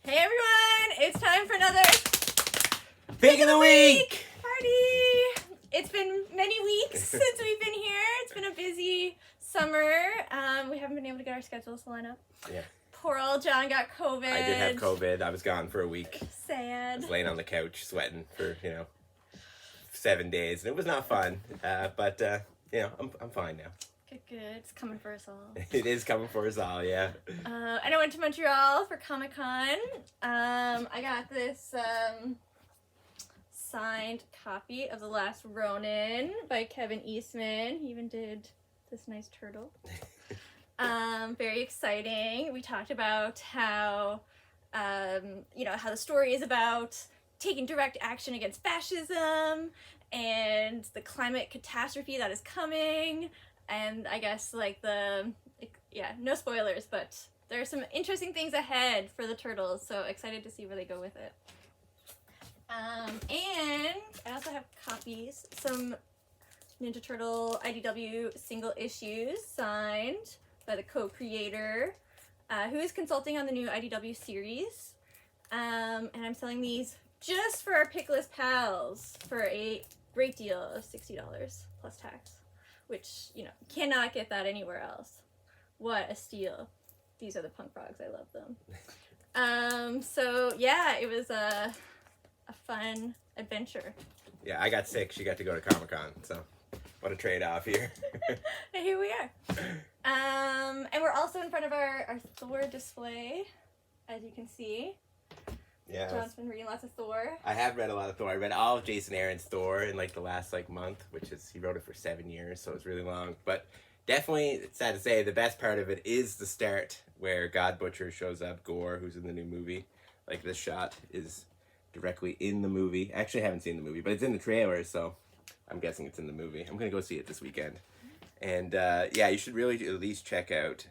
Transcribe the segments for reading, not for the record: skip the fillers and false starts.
Hey everyone! It's time for another Pick of the Week! Party! It's been many weeks since we've been here. It's been a busy summer. We haven't been able to get our schedules to line up. Yeah. Poor old John got COVID. I did have COVID. I was gone for a week. I Sad. was laying on the couch sweating for, 7 days. And it was not fun. But I'm fine now. Good. It's coming for us all. It is coming for us all, yeah. And I went to Montreal for Comic-Con. I got this signed copy of The Last Ronin by Kevin Eastman. He even did this nice turtle. Very exciting. We talked about how, how the story is about taking direct action against fascism and the climate catastrophe that is coming. And I guess, no spoilers, but there are some interesting things ahead for the turtles, so excited to see where they go with it. And I also have copies, some Ninja Turtle IDW single issues signed by the co-creator, who is consulting on the new IDW series. And I'm selling these just for our Pickless pals for a great deal of $60 plus tax. Which, cannot get that anywhere else. What a steal. These are the punk frogs. I love them. It was a fun adventure. Yeah, I got sick. She got to go to Comic-Con, so what a trade-off here. And here we are. And we're also in front of our Thor display, as you can see. Yeah. John's been reading lots of Thor. I have read a lot of Thor. I read all of Jason Aaron's Thor in the last month, which is, he wrote it for 7 years, so it's really long. But definitely, it's sad to say, the best part of it is the start where God Butcher shows up, Gore, who's in the new movie. This shot is directly in the movie. Actually, I haven't seen the movie, but it's in the trailer, so I'm guessing it's in the movie. I'm going to go see it this weekend. And you should really at least check out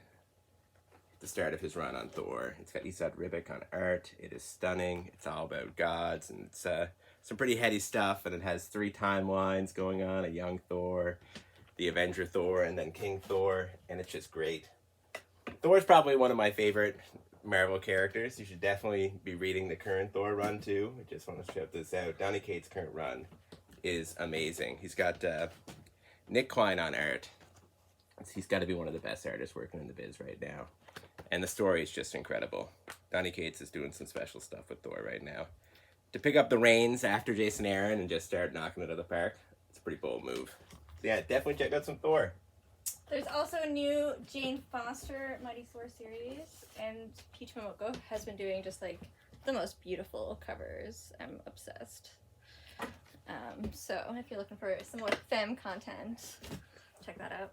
the start of his run on Thor. It's got Esad Ribic on art. It is stunning. It's all about gods, and it's some pretty heady stuff, and it has 3 timelines going on: a young Thor, the Avenger Thor, and then King Thor, and it's just great. Thor's probably one of my favorite Marvel characters. You should definitely be reading the current Thor run too. I just want to shout this out. Donny Cates' current run is amazing. He's got Nick Klein on art. He's got to be one of the best artists working in the biz right now. And the story is just incredible. Donny Cates is doing some special stuff with Thor right now. To pick up the reins after Jason Aaron and just start knocking it out of the park, it's a pretty bold move. So yeah, definitely check out some Thor. There's also a new Jane Foster Mighty Thor series, and Peach Momoko has been doing just the most beautiful covers. I'm obsessed. So if you're looking for some more femme content, check that out.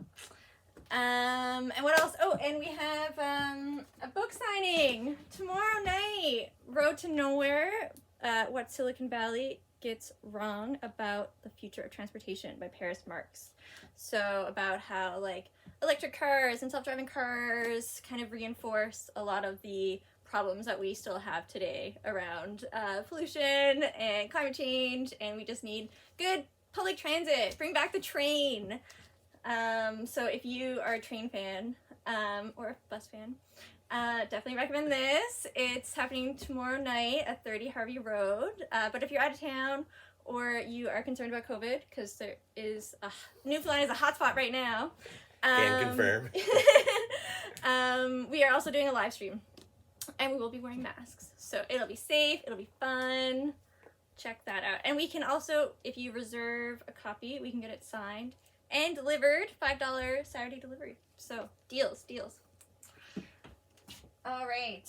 And what else? Oh, and we have a book signing tomorrow night. Road to Nowhere, What Silicon Valley Gets Wrong About the Future of Transportation by Paris Marx. So about how electric cars and self-driving cars kind of reinforce a lot of the problems that we still have today around pollution and climate change, and we just need good public transit. Bring back the train. So if you are a train fan, or a bus fan, definitely recommend this. It's happening tomorrow night at 30 Harvey Road. But if you're out of town or you are concerned about COVID, because there is Newfoundland is a hotspot right now. Can confirm. We are also doing a live stream, and we will be wearing masks. So it'll be safe, it'll be fun. Check that out. And we can also, if you reserve a copy, we can get it signed and delivered, $5 Saturday delivery. So, deals. All right.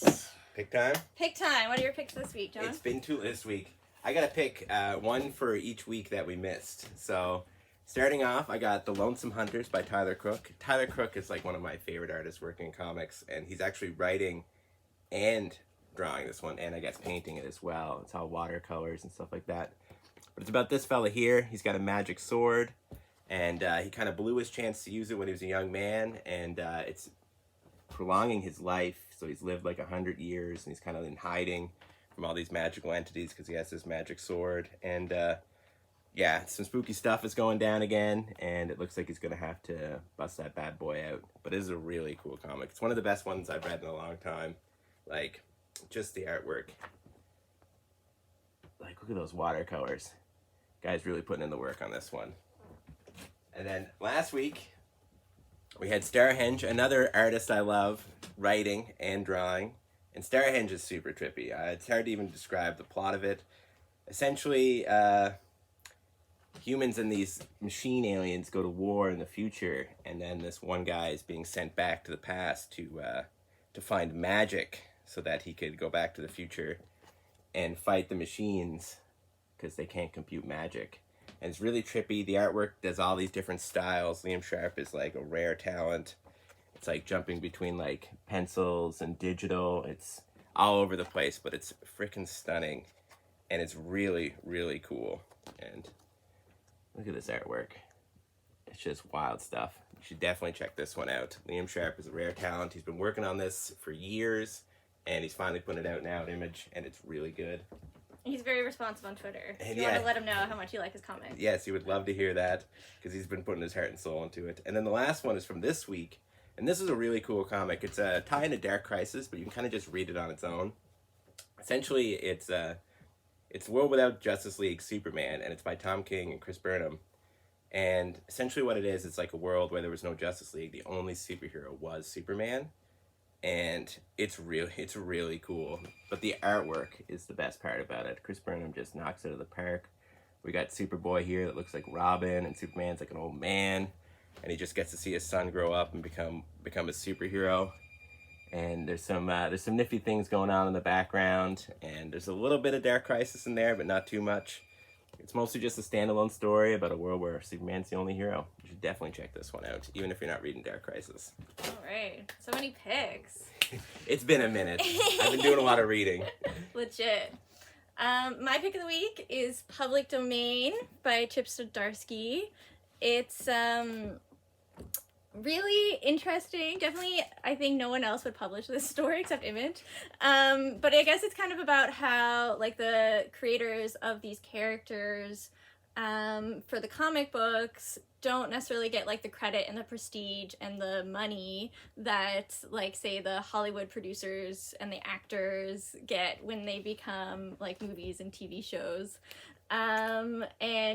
Pick time? Pick time. What are your picks this week, John? It's been 2 this week. I got to pick one for each week that we missed. So, starting off, I got The Lonesome Hunters by Tyler Crook. Tyler Crook is one of my favorite artists working in comics, and he's actually writing and drawing this one, and I guess painting it as well. It's all watercolors and stuff like that. But it's about this fella here. He's got a magic sword. And he kind of blew his chance to use it when he was a young man, and it's prolonging his life. So he's lived 100 years, and he's kind of in hiding from all these magical entities because he has this magic sword. And some spooky stuff is going down again, and it looks like he's going to have to bust that bad boy out. But it is a really cool comic. It's one of the best ones I've read in a long time. just the artwork. Like, look at those watercolors. Guy's really putting in the work on this one. And then last week, we had Stair Hinge, another artist I love, writing and drawing. And Stair Hinge is super trippy. It's hard to even describe the plot of it. Essentially, humans and these machine aliens go to war in the future, and then this one guy is being sent back to the past to find magic so that he could go back to the future and fight the machines because they can't compute magic. And it's really trippy. The artwork does all these different styles. Liam Sharp is like a rare talent. It's like jumping between like pencils and digital. It's all over the place, but it's freaking stunning. And it's really, really cool. And look at this artwork. It's just wild stuff. You should definitely check this one out. Liam Sharp is a rare talent. He's been working on this for years, and he's finally putting it out now at Image, and it's really good. He's very responsive on Twitter. And you want to let him know how much you like his comics. Yes, he would love to hear that, because he's been putting his heart and soul into it. And then the last one is from this week, and this is a really cool comic. It's a tie into Dark Crisis, but you can kind of just read it on its own. Essentially, it's World Without Justice League Superman, and it's by Tom King and Chris Burnham. And essentially what it is, it's like a world where there was no Justice League. The only superhero was Superman. And it's really cool. But the artwork is the best part about it. Chris Burnham just knocks it out of the park. We got Superboy here that looks like Robin, and Superman's like an old man. And he just gets to see his son grow up and become a superhero. And there's some nifty things going on in the background, and there's a little bit of Dark Crisis in there, but not too much. It's mostly just a standalone story about a world where Superman's the only hero. You should definitely check this one out, even if you're not reading Dark Crisis. All right, so many picks. It's been a minute. I've been doing a lot of reading. Legit. My pick of the week is Public Domain by Chip Zdarsky. It's really interesting. Definitely, I think no one else would publish this story except Image. But I guess it's kind of about how, like, the creators of these characters for the comic books don't necessarily get, like, the credit and the prestige and the money that, like, say, the Hollywood producers and the actors get when they become, like, movies and TV shows. And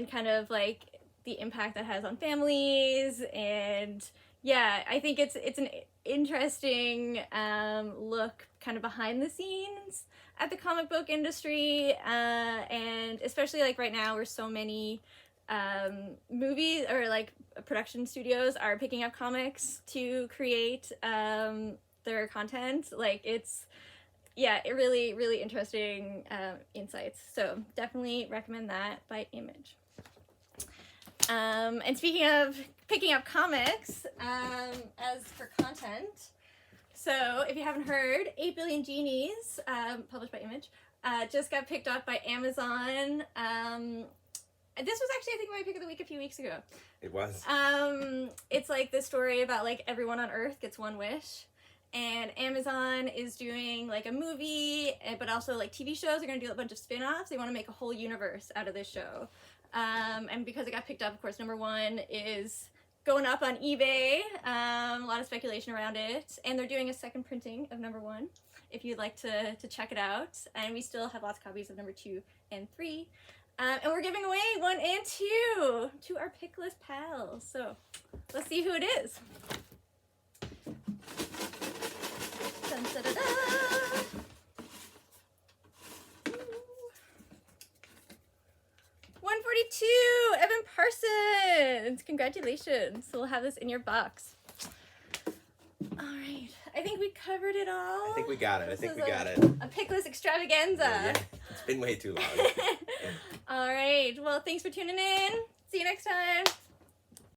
kind of, like, the impact that has on families. And yeah, I think it's an interesting look kind of behind the scenes at the comic book industry, and especially like right now where so many movies or like production studios are picking up comics to create their content. Like it's really interesting insights. So definitely recommend that by Image. And speaking of picking up comics, as for content, so if you haven't heard, 8 Billion Genies, published by Image, just got picked up by Amazon. This was actually, I think, my pick of the week a few weeks ago. It was. It's like this story about like everyone on Earth gets one wish. And Amazon is doing like a movie, but also like TV shows. They're going to do a bunch of spin-offs. They want to make a whole universe out of this show. And because it got picked up, of course, number one is going up on eBay. A lot of speculation around it. And they're doing a second printing of number one, if you'd like to check it out. And we still have lots of copies of number 2 and 3. And we're giving away 1 and 2 to our pick list pals. So let's see who it is. Dun, da, da, da. 142, Evan Parsons. Congratulations. So we'll have this in your box. All right. I think we covered it all. I think we got it. A pick list extravaganza. Yeah, it's been way too long. All right. Well, thanks for tuning in. See you next time.